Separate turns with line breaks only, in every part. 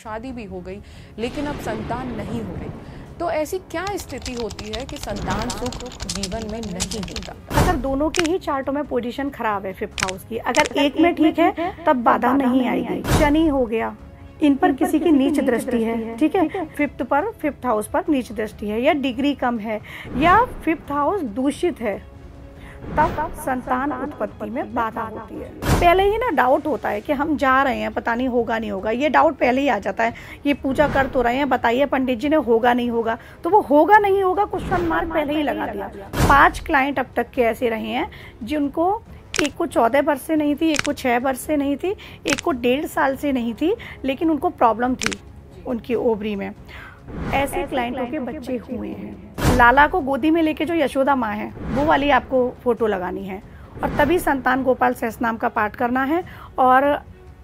शादी भी हो गई लेकिन अब संतान नहीं हो रही। तो ऐसी क्या स्थिति होती है कि संतान सुख जीवन में नहीं होता?
अगर दोनों के ही चार्टों में पोजीशन खराब है फिफ्थ हाउस की, अगर एक में ठीक है तब बाधा नहीं आएगी। शनि हो गया, इन पर किसी की नीच दृष्टि है, ठीक है, फिफ्थ हाउस पर नीच दृष्टि है, या डिग्री कम है, या फिफ्थ हाउस दूषित है, तब संतान उत्पत्ति में बाधा होती है। पहले ही ना डाउट होता है कि हम जा रहे हैं, पता नहीं होगा नहीं होगा, ये डाउट पहले ही आ जाता है। ये पूजा कर तो रहे हैं, बताइए पंडित जी ने होगा नहीं होगा, तो वो होगा नहीं होगा क्वेश्चन मार्क पहले ही लगा दिया। 5 क्लाइंट अब तक के ऐसे रहे हैं जिनको एक को 14 वर्ष से नहीं थी, एक को 6 वर्ष से नहीं थी, एक को 1.5 साल से नहीं थी, लेकिन उनको प्रॉब्लम थी उनकी ओवरी में। ऐसे क्लाइंटों के बच्चे हुए हैं। लाला को गोदी में लेके जो यशोदा माँ है वो वाली आपको फोटो लगानी है, और तभी संतान गोपाल सहस्रनाम का पाठ करना है, और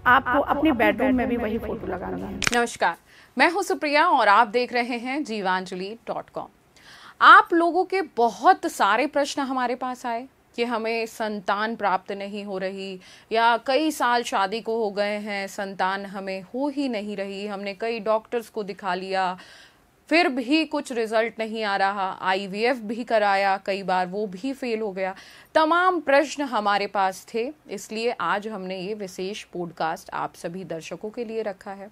आपको अपनी बेडरूम में भी वही फोटो लगानी है।
नमस्कार, मैं हूं सुप्रिया और आप देख रहे हैं जीवांजलि.com। आप लोगों के बहुत सारे प्रश्न हमारे पास आए कि हमें संतान प्राप्त नहीं हो रही, या कई साल शादी को हो गए हैं, संतान हमें हो ही नहीं रही, हमने कई डॉक्टर्स को दिखा लिया फिर भी कुछ रिजल्ट नहीं आ रहा, आईवीएफ भी कराया कई बार, वो भी फेल हो गया। तमाम प्रश्न हमारे पास थे, इसलिए आज हमने ये विशेष पॉडकास्ट आप सभी दर्शकों के लिए रखा है।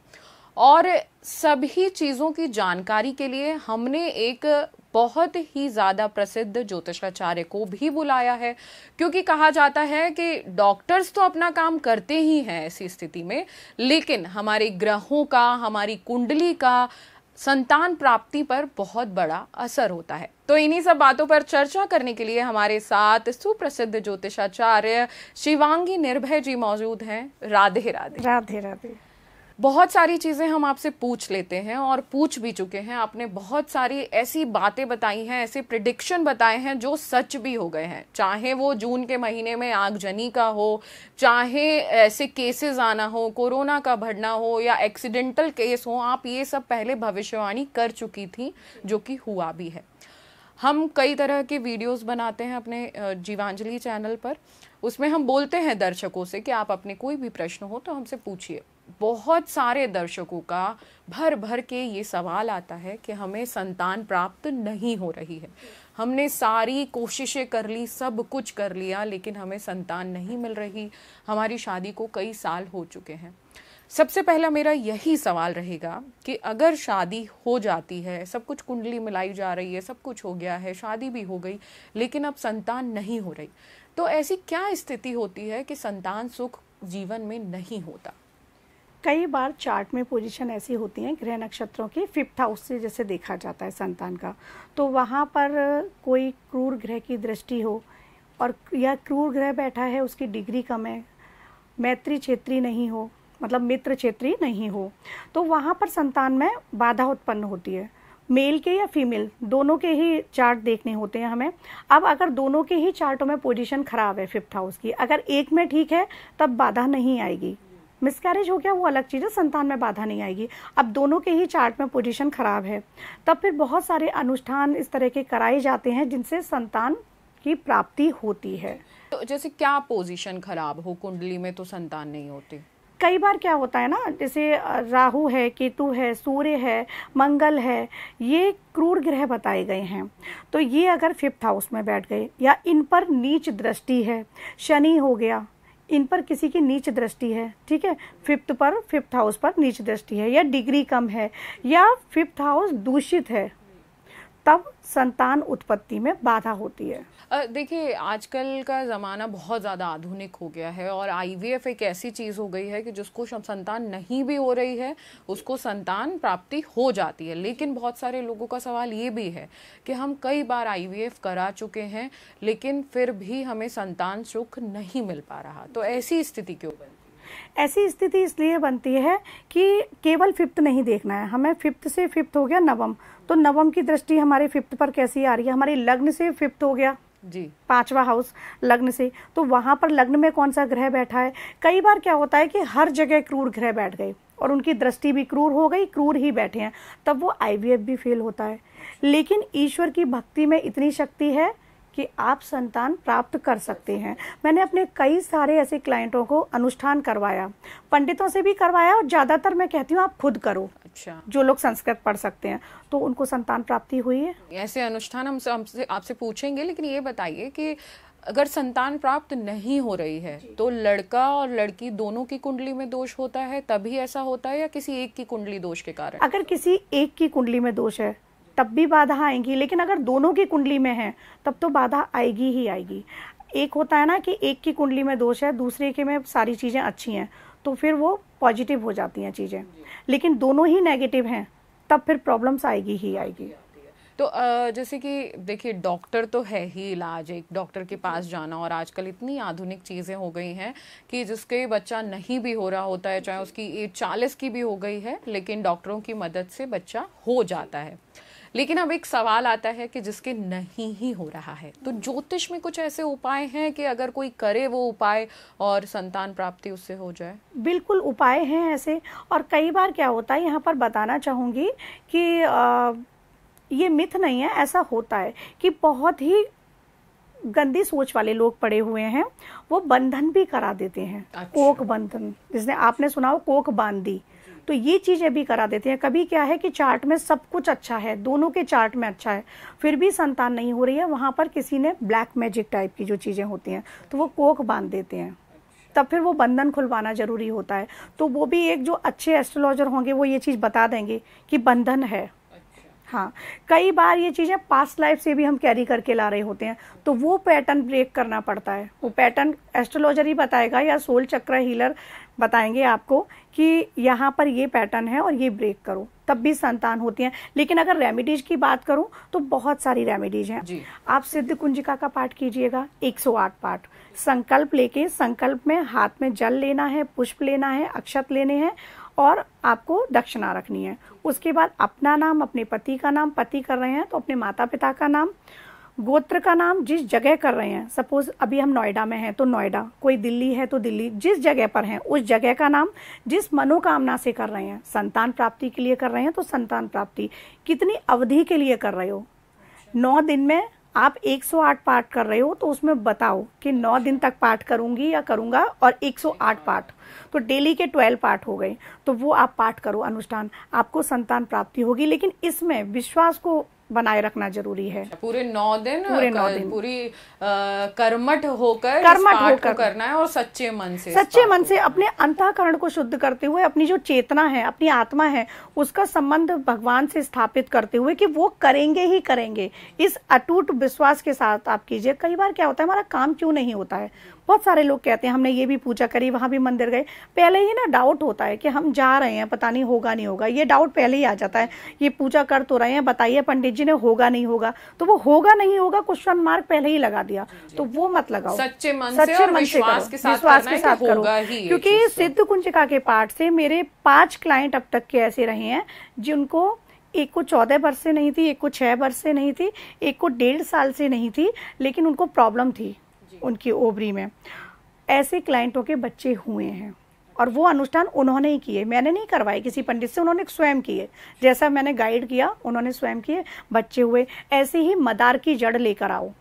और सभी चीज़ों की जानकारी के लिए हमने एक बहुत ही ज़्यादा प्रसिद्ध ज्योतिषाचार्य को भी बुलाया है, क्योंकि कहा जाता है कि डॉक्टर्स तो अपना काम करते ही हैं ऐसी स्थिति में, लेकिन हमारे ग्रहों का, हमारी कुंडली का संतान प्राप्ति पर बहुत बड़ा असर होता है। तो इन्हीं सब बातों पर चर्चा करने के लिए हमारे साथ सुप्रसिद्ध ज्योतिषाचार्य शिवांगी निर्भय जी मौजूद हैं। राधे राधे।
राधे राधे।
बहुत सारी चीजें हम आपसे पूछ लेते हैं और पूछ भी चुके हैं। आपने बहुत सारी ऐसी बातें बताई हैं, ऐसे प्रिडिक्शन बताए हैं जो सच भी हो गए हैं, चाहे वो जून के महीने में आगजनी का हो, चाहे ऐसे केसेस आना हो, कोरोना का बढ़ना हो, या एक्सीडेंटल केस हो। आप ये सब पहले भविष्यवाणी कर चुकी थी, जो कि हुआ भी है। हम कई तरह के वीडियोस बनाते हैं अपने जीवांजलि चैनल पर, उसमें हम बोलते हैं दर्शकों से कि आप अपने कोई भी प्रश्न हो तो हमसे पूछिए। बहुत सारे दर्शकों का भर भर के ये सवाल आता है कि हमें संतान प्राप्त नहीं हो रही है, हमने सारी कोशिशें कर ली, सब कुछ कर लिया, लेकिन हमें संतान नहीं मिल रही, हमारी शादी को कई साल हो चुके हैं। सबसे पहला मेरा यही सवाल रहेगा कि अगर शादी हो जाती है, सब कुछ कुंडली मिलाई जा रही है, सब कुछ हो गया है, शादी भी हो गई, लेकिन अब संतान नहीं हो रही, तो ऐसी क्या स्थिति होती है कि संतान सुख जीवन में नहीं होता?
कई बार चार्ट में पोजीशन ऐसी होती हैं ग्रह नक्षत्रों की, फिफ्थ हाउस से जैसे देखा जाता है संतान का, तो वहाँ पर कोई क्रूर ग्रह की दृष्टि हो, और या क्रूर ग्रह बैठा है, उसकी डिग्री कम है, मैत्री क्षेत्री नहीं हो, मतलब मित्र क्षेत्री नहीं हो, तो वहाँ पर संतान में बाधा उत्पन्न होती है। मेल के या फीमेल दोनों के ही चार्ट देखने होते हैं हमें। अब अगर दोनों के ही चार्टों में पोजीशन खराब है फिफ्थ हाउस की, अगर एक में ठीक है तब बाधा नहीं आएगी। मिसकैरेज हो गया वो अलग चीज़ है, संतान में बाधा नहीं आएगी। अब दोनों के ही चार्ट में पोजीशन खराब है, तब फिर बहुत सारे अनुष्ठान इस तरह के कराए जाते हैं जिनसे संतान की प्राप्ति होती है।
तो जैसे क्या पोजीशन खराब हो कुंडली में तो संतान नहीं होती?
कई बार क्या होता है ना, जैसे राहु है, केतु है, सूर्य है, मंगल है, ये क्रूर ग्रह बताए गए हैं, तो ये अगर फिफ्थ हाउस में बैठ गए, या इन पर नीच दृष्टि है, शनि हो गया, इन पर किसी की नीच दृष्टि है, ठीक है, फिफ्थ हाउस पर नीच दृष्टि है, या डिग्री कम है, या फिफ्थ हाउस दूषित है, तब संतान उत्पत्ति में बाधा होती है।
देखिए, आजकल का ज़माना बहुत ज़्यादा आधुनिक हो गया है, और आईवीएफ एक ऐसी चीज़ हो गई है कि जिसको संतान नहीं भी हो रही है उसको संतान प्राप्ति हो जाती है। लेकिन बहुत सारे लोगों का सवाल ये भी है कि हम कई बार आईवीएफ करा चुके हैं, लेकिन फिर भी हमें संतान सुख नहीं मिल पा रहा, तो ऐसी स्थिति क्यों बनती?
ऐसी स्थिति इसलिए बनती है कि केवल फिफ्थ नहीं देखना है हमें। फिफ्थ से फिफ्थ हो गया नवम, तो नवम की दृष्टि हमारे फिफ्थ पर कैसी आ रही है, हमारे लग्न से फिफ्थ हो गया
जी,
5वां हाउस लग्न से, तो वहां पर लग्न में कौन सा ग्रह बैठा है। कई बार क्या होता है कि हर जगह क्रूर ग्रह बैठ गए और उनकी दृष्टि भी क्रूर हो गई, क्रूर ही बैठे हैं, तब वो आईवीएफ भी फेल होता है। लेकिन ईश्वर की भक्ति में इतनी शक्ति है कि आप संतान प्राप्त कर सकते हैं। मैंने अपने कई सारे ऐसे क्लाइंटों को अनुष्ठान करवाया, पंडितों से भी करवाया, और ज़्यादातर मैं कहती हूँ आप खुद करो।
अच्छा,
जो लोग संस्कृत पढ़ सकते हैं तो उनको संतान प्राप्ति हुई है।
ऐसे अनुष्ठान हम आपसे पूछेंगे, लेकिन ये बताइए कि अगर संतान प्राप्त नहीं हो रही है तो लड़का और लड़की दोनों की कुंडली में दोष होता है तभी ऐसा होता है, या किसी एक की कुंडली दोष के कारण?
अगर किसी एक की कुंडली में दोष है तब भी बाधा आएगी, लेकिन अगर दोनों की कुंडली में है तब तो बाधा आएगी ही आएगी। एक होता है ना कि एक की कुंडली में दोष है, दूसरे के में सारी चीज़ें अच्छी हैं, तो फिर वो पॉजिटिव हो जाती हैं चीज़ें। लेकिन दोनों ही नेगेटिव हैं तब फिर प्रॉब्लम्स आएगी ही आएगी।
तो जैसे कि देखिए, डॉक्टर तो है ही इलाज, एक डॉक्टर के पास जाना, और आजकल इतनी आधुनिक चीज़ें हो गई हैं कि जिसके बच्चा नहीं भी हो रहा होता है, चाहे उसकी एज 40 की भी हो गई है, लेकिन डॉक्टरों की मदद से बच्चा हो जाता है। लेकिन अब एक सवाल आता है कि जिसके नहीं ही हो रहा है, तो ज्योतिष में कुछ ऐसे उपाय हैं कि अगर कोई करे वो उपाय और संतान प्राप्ति उससे हो जाए?
बिल्कुल उपाय हैं ऐसे, और कई बार क्या होता है, यहाँ पर बताना चाहूँगी कि ये मिथ नहीं है, ऐसा होता है कि बहुत ही गंदी सोच वाले लोग पड़े हुए हैं, वो बंधन भी करा देते हैं।
अच्छा।
कोक बंधन, जिसने आपने सुना हो कोक बांधी, तो ये चीजें भी करा देते हैं। कभी क्या है कि चार्ट में सब कुछ अच्छा है, दोनों के चार्ट में अच्छा है, फिर भी संतान नहीं हो रही है, वहां पर किसी ने ब्लैक मैजिक टाइप की जो चीजें होती हैं तो वो कोक बांध देते हैं, तब फिर वो बंधन खुलवाना जरूरी होता है। तो वो भी एक जो अच्छे एस्ट्रोलॉजर होंगे वो ये चीज बता देंगे कि बंधन है। हाँ, कई बार ये चीज़ें पास्ट लाइफ से भी हम कैरी करके ला रहे होते हैं, तो वो पैटर्न ब्रेक करना पड़ता है। वो पैटर्न एस्ट्रोलॉजर ही बताएगा या सोल चक्र हीलर बताएंगे आपको कि यहाँ पर ये पैटर्न है और ये ब्रेक करो, तब भी संतान होती है। लेकिन अगर रेमेडीज की बात करूं तो बहुत सारी रेमेडीज हैं। आप सिद्ध कुंजिका का पाठ कीजिएगा, 108 पाठ, संकल्प लेके, संकल्प में हाथ में जल लेना है, पुष्प लेना है, अक्षत लेने हैं और आपको दक्षिणा रखनी है। उसके बाद अपना नाम, अपने पति का नाम, पति कर रहे हैं तो अपने माता पिता का नाम, गोत्र का नाम, जिस जगह कर रहे हैं, सपोज अभी हम नोएडा में हैं तो नोएडा, कोई दिल्ली है तो दिल्ली, जिस जगह पर हैं उस जगह का नाम, जिस मनोकामना से कर रहे हैं, संतान प्राप्ति के लिए कर रहे हैं तो संतान प्राप्ति, कितनी अवधि के लिए कर रहे हो, 9 दिन में आप 108 पाठ कर रहे हो तो उसमें बताओ कि 9 दिन तक पाठ करूंगी या करूंगा, और 108 पाठ तो डेली के 12 पाठ हो गए, तो वो आप पाठ करो अनुष्ठान, आपको संतान प्राप्ति होगी। लेकिन इसमें विश्वास को बनाए रखना जरूरी है।
पूरे 9 दिन पूरी कर्मठ होकर करना है, और सच्चे मन से
अपने अंतःकरण को शुद्ध करते हुए, अपनी जो चेतना है, अपनी आत्मा है, उसका संबंध भगवान से स्थापित करते हुए कि वो करेंगे ही करेंगे, इस अटूट विश्वास के साथ आप कीजिए। कई बार क्या होता है, हमारा काम क्यों नहीं होता है, बहुत सारे लोग कहते हैं हमने ये भी पूजा करी, वहां भी मंदिर गए, पहले ही ना डाउट होता है कि हम जा रहे हैं, पता नहीं होगा नहीं होगा, ये डाउट पहले ही आ जाता है। ये पूजा कर तो रहे हैं, बताइए पंडित जी ने होगा नहीं होगा, तो वो होगा नहीं होगा क्वेश्चन मार्क पहले ही लगा दिया, तो वो मत लगाओ,
सच्चे मन से और विश्वास के साथ करो।
क्योंकि सिद्ध कुंजिका के पाठ से मेरे 5 क्लाइंट अब तक के ऐसे रहे हैं जिनको, एक को 14 वर्ष से नहीं थी, एक को 6 वर्ष से नहीं थी, एक को 1.5 साल से नहीं थी, लेकिन उनको प्रॉब्लम थी उनकी ओवरी में। ऐसे क्लाइंटों के बच्चे हुए हैं और वो अनुष्ठान उन्होंने ही किए, मैंने नहीं करवाए किसी पंडित से, उन्होंने स्वयं किए, जैसा मैंने गाइड किया उन्होंने स्वयं किए, बच्चे हुए। ऐसे ही मदार की जड़ लेकर आओ,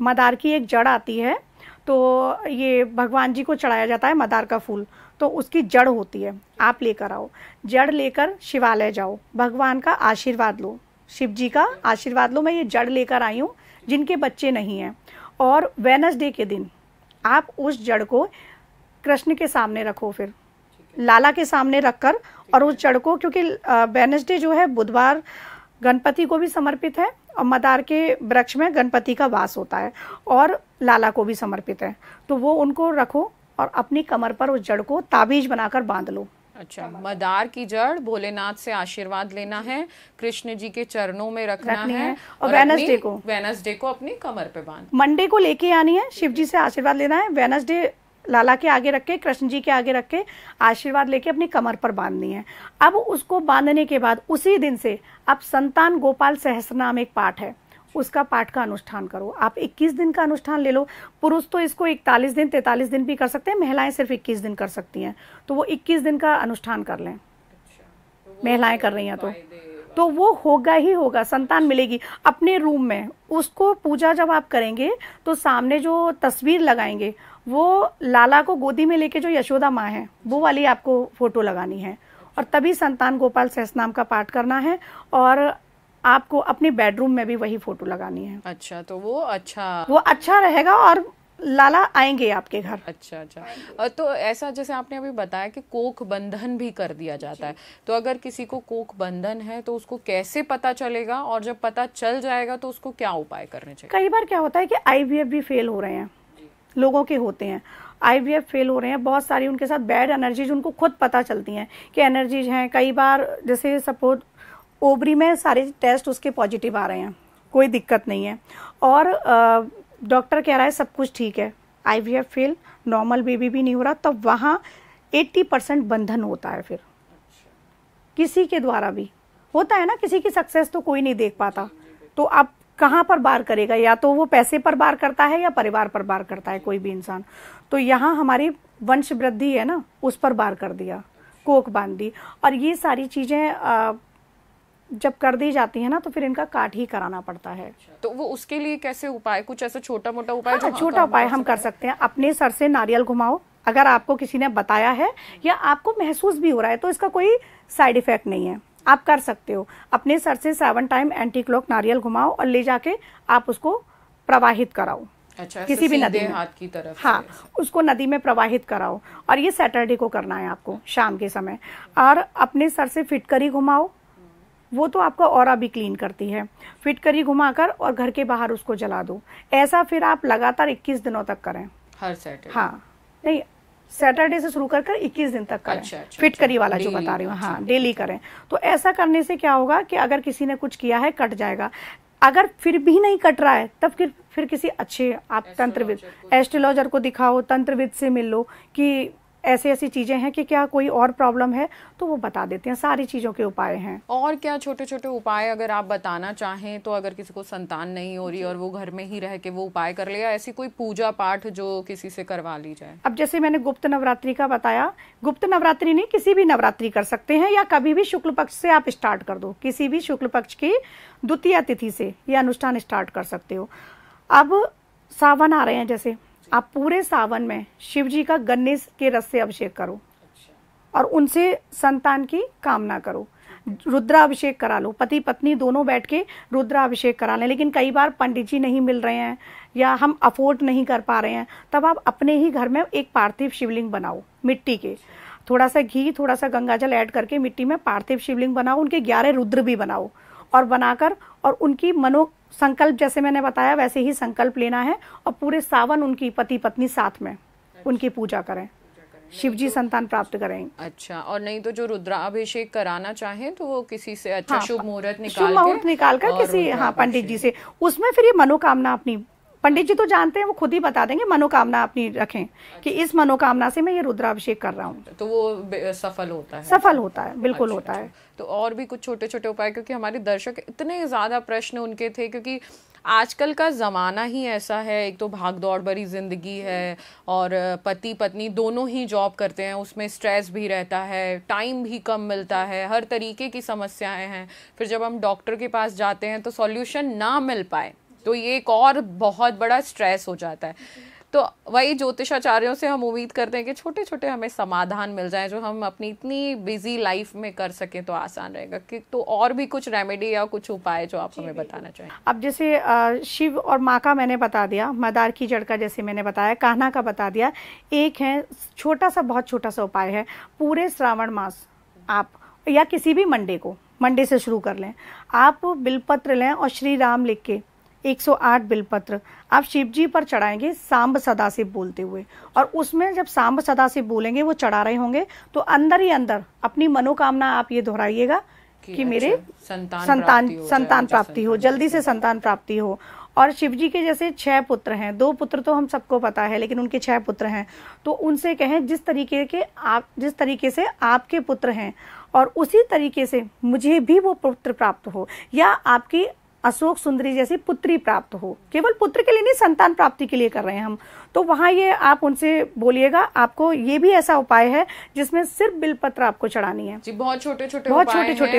मदार की एक जड़ आती है, तो ये भगवान जी को चढ़ाया जाता है मदार का फूल, तो उसकी जड़ होती है, आप लेकर आओ, जड़ लेकर शिवालय जाओ, भगवान का आशीर्वाद लो, शिव जी का आशीर्वाद लो। मैं ये जड़ लेकर आई हूँ जिनके बच्चे नहीं हैं, और वेडनेसडे के दिन आप उस जड़ को कृष्ण के सामने रखो, फिर लाला के सामने रखकर, और उस जड़ को, क्योंकि वेडनेसडे जो है बुधवार गणपति को भी समर्पित है, और मदार के वृक्ष में गणपति का वास होता है, और लाला को भी समर्पित है, तो वो उनको रखो और अपनी कमर पर उस जड़ को ताबीज बनाकर बांध लो।
अच्छा, मदार की जड़, भोलेनाथ से आशीर्वाद लेना है, कृष्ण जी के चरणों में रखना है,
और वेडनेसडे
को अपनी कमर पे बांध,
मंडे को लेके आनी है, शिव जी से आशीर्वाद लेना है, वेडनेसडे लाला के आगे रख के, कृष्ण जी के आगे रख के आशीर्वाद लेके अपनी कमर पर बांधनी है। अब उसको बांधने के बाद उसी दिन से आप संतान गोपाल सहस्रनाम एक पाठ है, उसका पाठ का अनुष्ठान करो। आप 21 दिन का अनुष्ठान ले लो, पुरुष तो इसको 41 दिन 43 दिन भी कर सकते हैं, महिलाएं सिर्फ 21 दिन कर सकती हैं, तो वो 21 दिन का अनुष्ठान कर लें। महिलाएं कर रही हैं तो वो होगा ही होगा, संतान मिलेगी। अपने रूम में उसको पूजा जब आप करेंगे तो सामने जो तस्वीर लगाएंगे वो लाला को गोदी में लेके जो यशोदा माँ है वो वाली आपको फोटो लगानी है, और तभी संतान गोपाल सहस्रनाम का पाठ करना है, और आपको अपने बेडरूम में भी वही फोटो लगानी है।
अच्छा, तो वो
अच्छा रहेगा और लाला आएंगे आपके घर।
अच्छा। तो ऐसा जैसे आपने अभी बताया कि कोख बंधन भी कर दिया जाता है, तो अगर किसी को कोख बंधन है तो उसको कैसे पता चलेगा, और जब पता चल जाएगा तो उसको क्या उपाय करने चाहिए?
कई बार क्या होता है कि IVF भी फेल हो रहे हैं, लोगों के होते हैं IVF फेल हो रहे हैं, बहुत सारी उनके साथ बैड एनर्जीज उनको खुद पता चलती हैं कि एनर्जीज हैं। कई बार जैसे सपोज ओवरी में सारे टेस्ट उसके पॉजिटिव आ रहे हैं, कोई दिक्कत नहीं है, और डॉक्टर कह रहा है सब कुछ ठीक है, IVF फेल, नॉर्मल बेबी भी नहीं हो रहा, तब वहाँ 80% बंधन होता है। फिर किसी के द्वारा भी होता है ना, किसी की सक्सेस तो कोई नहीं देख पाता, तो आप कहाँ पर बार करेगा, या तो वो पैसे पर बार करता है या परिवार पर बार करता है कोई भी इंसान। तो यहाँ हमारी वंश वृद्धि है ना, उस पर बार कर दिया, कोख बांध दी, और ये सारी चीजें जब कर दी जाती है ना तो फिर इनका काट ही कराना पड़ता है।
तो वो उसके लिए कैसे उपाय, कुछ ऐसा छोटा मोटा उपाय?
हाँ, छोटा उपाय हम कर सकते हैं। अपने सर से नारियल घुमाओ, अगर आपको किसी ने बताया है या आपको महसूस भी हो रहा है तो इसका कोई साइड इफेक्ट नहीं है, आप कर सकते हो। अपने सर से 7 टाइम एंटी क्लॉक नारियल घुमाओ और ले जाके आप उसको प्रवाहित कराओ।
अच्छा,
किसी भी नदी में,
हाथ की तरफ
हाँ, उसको नदी में प्रवाहित कराओ, और ये सैटरडे को करना है आपको शाम के समय। और अपने सर से फिटकरी घुमाओ, वो तो आपका ऑरा भी क्लीन करती है। फिटकरी घुमाकर और घर के बाहर उसको जला दो। ऐसा फिर आप लगातार 21 दिनों तक करें,
हर सैटरडे।
हाँ, नहीं, सैटरडे से शुरू कर 21 दिन तक करें।
अच्छा,
फिटकरी वाला जो बता रही हूँ, हाँ, डेली करें। तो ऐसा करने से क्या होगा कि अगर किसी ने कुछ किया है कट जाएगा। अगर फिर भी नहीं कट रहा है तब फिर किसी अच्छे आप तंत्रविद, एस्ट्रोलॉजर को दिखाओ, तंत्रविद से मिल लो कि ऐसी ऐसी चीजें हैं कि क्या कोई और प्रॉब्लम है, तो वो बता देते हैं, सारी चीजों के उपाय हैं।
और क्या छोटे छोटे उपाय अगर आप बताना चाहें तो, अगर किसी को संतान नहीं हो रही और वो घर में ही रह के वो उपाय कर ले, या ऐसी कोई पूजा पाठ जो किसी से करवा ली जाए?
अब जैसे मैंने गुप्त नवरात्रि का बताया, गुप्त नवरात्रि नहीं, किसी भी नवरात्रि कर सकते हैं, या कभी भी शुक्ल पक्ष से आप स्टार्ट कर दो, किसी भी शुक्ल पक्ष की द्वितीय तिथि से ये अनुष्ठान स्टार्ट कर सकते हो। अब सावन आ रहे हैं, जैसे आप पूरे सावन में शिव जी का गन्ने के रस से अभिषेक करो और उनसे संतान की कामना करो। रुद्राभिषेक करा लो, पति पत्नी दोनों बैठ के रुद्राभिषेक करा लें। लेकिन कई बार पंडित जी नहीं मिल रहे हैं या हम अफोर्ड नहीं कर पा रहे हैं, तब आप अपने ही घर में एक पार्थिव शिवलिंग बनाओ मिट्टी के, थोड़ा सा घी, थोड़ा सा गंगाजल ऐड करके मिट्टी में पार्थिव शिवलिंग बनाओ, उनके 11 रुद्र भी बनाओ, और बनाकर और उनकी मनो संकल्प जैसे मैंने बताया वैसे ही संकल्प लेना है, और पूरे सावन उनकी पति पत्नी साथ में उनकी पूजा करें, शिव जी संतान प्राप्त करें।
अच्छा, और नहीं तो जो रुद्राभिषेक कराना चाहें तो वो किसी से अच्छा शुभ मुहूर्त
निकाल कर किसी, हाँ, पंडित जी से, उसमें फिर ये मनोकामना अपनी, पंडित जी तो जानते हैं, वो खुद ही बता देंगे, मनोकामना अपनी रखें कि इस मनोकामना से मैं ये रुद्राभिषेक कर रहा हूँ,
तो वो सफल होता है।
सफल होता है, बिल्कुल होता है।
तो और भी कुछ छोटे छोटे उपाय, क्योंकि हमारे दर्शक इतने ज्यादा प्रश्न उनके थे, क्योंकि आजकल का जमाना ही ऐसा है, एक तो भाग दौड़ भरी जिंदगी है और पति पत्नी दोनों ही जॉब करते हैं, उसमें स्ट्रेस भी रहता है, टाइम भी कम मिलता है, हर तरीके की समस्याएं हैं। फिर जब हम डॉक्टर के पास जाते हैं तो सॉल्यूशन ना मिल पाए तो ये एक और बहुत बड़ा स्ट्रेस हो जाता है। तो वही ज्योतिषाचार्यों से हम उम्मीद करते हैं कि छोटे छोटे हमें समाधान मिल जाए जो हम अपनी इतनी बिजी लाइफ में कर सकें तो आसान रहेगा। कि तो और भी कुछ रेमेडी या कुछ उपाय जो आप हमें बताना चाहें?
अब जैसे शिव और माँ का मैंने बता दिया, मदार की जड़ का जैसे मैंने बताया, कान्हा का बता दिया। एक है छोटा सा, बहुत छोटा सा उपाय है, पूरे श्रावण मास आप या किसी भी मंडे से शुरू कर लें, आप बिलपत्र लें और श्री राम लिख के 108 बिलपत्र आप शिव जी पर चढ़ाएंगे सांब सदाशिव बोलते हुए, और उसमें जब सांब सदाशिव बोलेंगे, वो चढ़ा रहे होंगे, तो अंदर ही अंदर अपनी मनोकामना आप ये दोहराइएगा कि मेरे संतान प्राप्ति हो, जल्दी से संतान प्राप्ति हो। और शिव जी के जैसे 6 पुत्र हैं, 2 पुत्र तो हम सबको पता है, लेकिन उनके 6 पुत्र हैं, तो उनसे कहें जिस तरीके से आपके पुत्र हैं और उसी तरीके से मुझे भी वो पुत्र प्राप्त हो, या आपकी अशोक सुंदरी जैसी पुत्री प्राप्त हो। केवल पुत्र के लिए नहीं, संतान प्राप्ति के लिए कर रहे हैं हम, तो वहां ये आप उनसे बोलिएगा। आपको ये भी ऐसा उपाय है जिसमें सिर्फ बिलपत्र आपको चढ़ानी है जी।
बहुत छोटे छोटे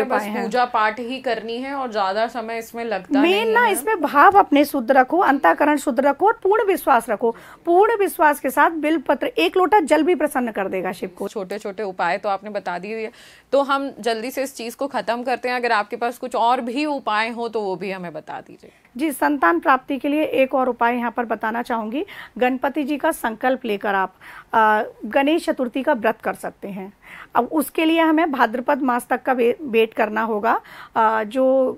उपाय हैं, पूजा पाठ ही करनी है और ज्यादा समय इसमें लगता नहीं है।
मेन ना इसमें भाव अपने शुद्ध रखो, अंतःकरण शुद्ध रखो और पूर्ण विश्वास रखो। पूर्ण विश्वास के साथ बिलपत्र, 1 लोटा जल भी प्रसन्न कर देगा शिव को।
छोटे छोटे उपाय तो आपने बता दिए, तो हम जल्दी से इस चीज को खत्म करते हैं। अगर आपके पास कुछ और भी उपाय हो तो वो भी हमें बता दीजिए
जी। संतान प्राप्ति के लिए एक और उपाय यहाँ पर बताना चाहूंगी। गणपति जी का संकल्प लेकर आप गणेश चतुर्थी का व्रत कर सकते हैं। अब उसके लिए हमें भाद्रपद मास तक का वेट करना होगा। जो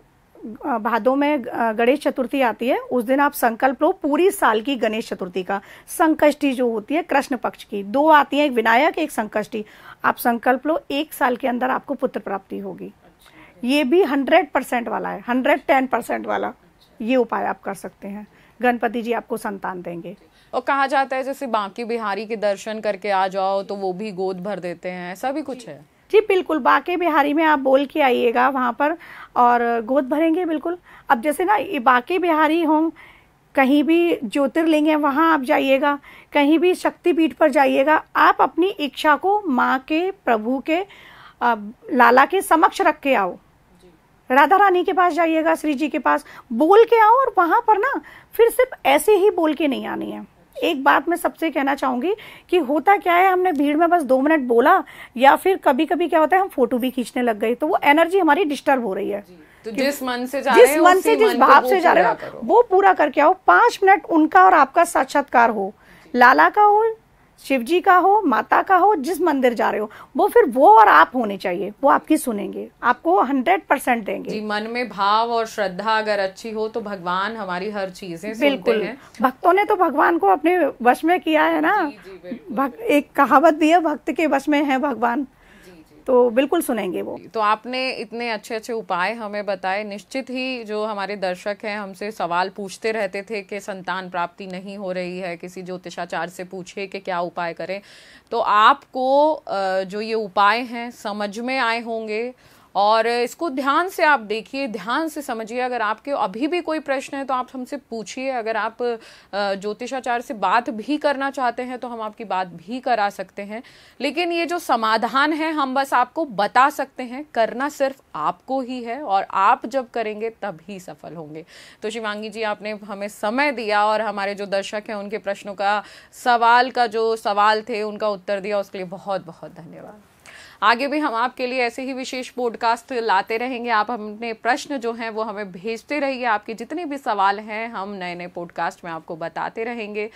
भादों में गणेश चतुर्थी आती है उस दिन आप संकल्प लो पूरी साल की गणेश चतुर्थी का। संकष्टी जो होती है कृष्ण पक्ष की, 2 आती है, एक विनायक एक संकष्टी। आप संकल्प लो 1 साल के अंदर आपको पुत्र प्राप्ति होगी। ये भी 100% वाला है, 110% वाला ये उपाय आप कर सकते हैं। गणपति जी आपको संतान देंगे।
और कहा जाता है जैसे बांके बिहारी के दर्शन करके आ जाओ तो वो भी गोद भर देते हैं, ऐसा भी कुछ है?
जी बिल्कुल, बांके बिहारी में आप बोल के आइएगा वहां पर और गोद भरेंगे बिल्कुल। अब जैसे ना ये बांके बिहारी हो, कहीं भी ज्योतिर्लिंग है वहां आप जाइएगा, कहीं भी शक्तिपीठ पर जाइएगा, आप अपनी इच्छा को माँ के, प्रभु के, लाला के समक्ष रख के आओ। राधा रानी के पास जाइएगा, श्री जी के पास बोल के आओ। और वहां पर ना फिर सिर्फ ऐसे ही बोल के नहीं आनी है। एक बात मैं सबसे कहना चाहूंगी कि होता क्या है, हमने भीड़ में बस 2 मिनट बोला या फिर कभी कभी क्या होता है हम फोटो भी खींचने लग गए, तो वो एनर्जी हमारी डिस्टर्ब हो रही है।
तो जिस मन से जा रहे हैं,
जिस भाव से जा रहे हो वो पूरा करके आओ। 5 मिनट उनका और आपका साक्षात्कार हो, लाला का हो, शिव जी का हो, माता का हो, जिस मंदिर जा रहे हो वो फिर वो और आप होने चाहिए। वो आपकी सुनेंगे, आपको 100% देंगे
जी। मन में भाव और श्रद्धा अगर अच्छी हो तो भगवान हमारी हर चीजें सुनते हैं।
भक्तों ने तो भगवान को अपने वश में किया है ना। एक कहावत भी है, भक्त के वश में है भगवान, तो बिल्कुल सुनेंगे वो।
तो आपने इतने अच्छे अच्छे उपाय हमें बताए। निश्चित ही जो हमारे दर्शक हैं हमसे सवाल पूछते रहते थे कि संतान प्राप्ति नहीं हो रही है, किसी ज्योतिषाचार्य से पूछे कि क्या उपाय करें, तो आपको जो ये उपाय हैं समझ में आए होंगे और इसको ध्यान से आप देखिए, ध्यान से समझिए। अगर आपके अभी भी कोई प्रश्न है तो आप हमसे पूछिए। अगर आप ज्योतिषाचार्य से बात भी करना चाहते हैं तो हम आपकी बात भी करा सकते हैं। लेकिन ये जो समाधान है हम बस आपको बता सकते हैं, करना सिर्फ आपको ही है और आप जब करेंगे तभी सफल होंगे। तो शिवांगी जी, आपने हमें समय दिया और हमारे जो दर्शक हैं उनके प्रश्नों का जो सवाल थे उनका उत्तर दिया, उसके लिए बहुत बहुत धन्यवाद। आगे भी हम आपके लिए ऐसे ही विशेष पॉडकास्ट लाते रहेंगे। आप अपने प्रश्न जो हैं वो हमें भेजते रहिए। आपके जितने भी सवाल हैं हम नए नए पॉडकास्ट में आपको बताते रहेंगे।